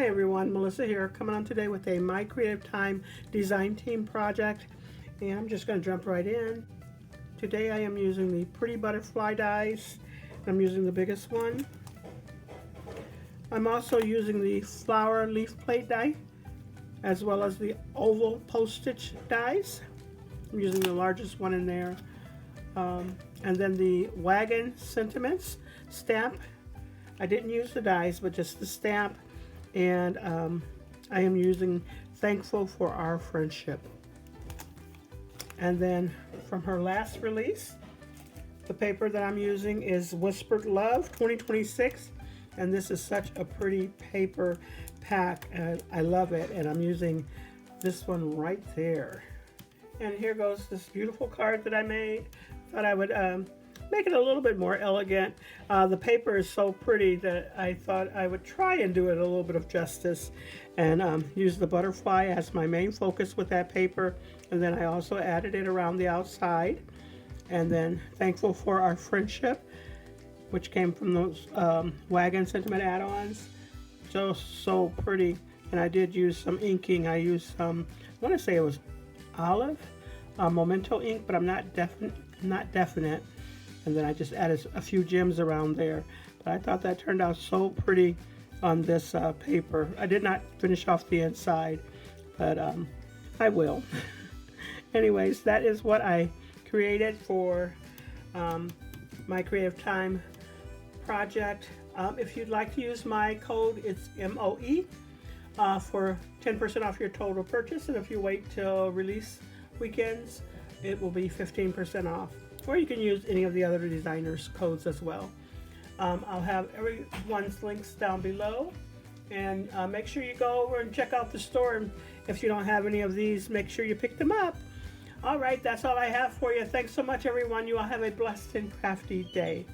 Hi everyone, Melissa here, coming on today with a My Creative Time design team project, and I'm just going to jump right in. Today I am using the Pretty Butterfly dies. I'm using the biggest one. I'm also using the flower leaf plate die, as well as the oval postage dies. I'm using the largest one in there. And then the wagon sentiments stamp. I didn't use the dies, but just the stamp. And I am using Thankful for Our Friendship. And then from her last release, the paper that I'm using is Whispered Love 2026. And this is such a pretty paper pack, and I love it. And I'm using this one right there. And here goes this beautiful card that I made. Thought I would make it a little bit more elegant. The paper is so pretty that I thought I would try and do it a little bit of justice and use the butterfly as my main focus with that paper. And then I also added it around the outside. And then Thankful for Our Friendship, which came from those wagon sentiment add-ons. So pretty. And I did use some inking. I used some, I want to say it was olive memento ink, but I'm not definite. And then I just added a few gems around there. But I thought that turned out so pretty on this paper. I did not finish off the inside, but I will. Anyways, that is what I created for My Creative Time project. If you'd like to use my code, it's MOE for 10% off your total purchase. And if you wait till release weekends, it will be 15% off. Or you can use any of the other designers' codes as well. I'll have everyone's links down below. And make sure you go over and check out the store. And if you don't have any of these, make sure you pick them up. All right, that's all I have for you. Thanks so much, everyone. You all have a blessed and crafty day.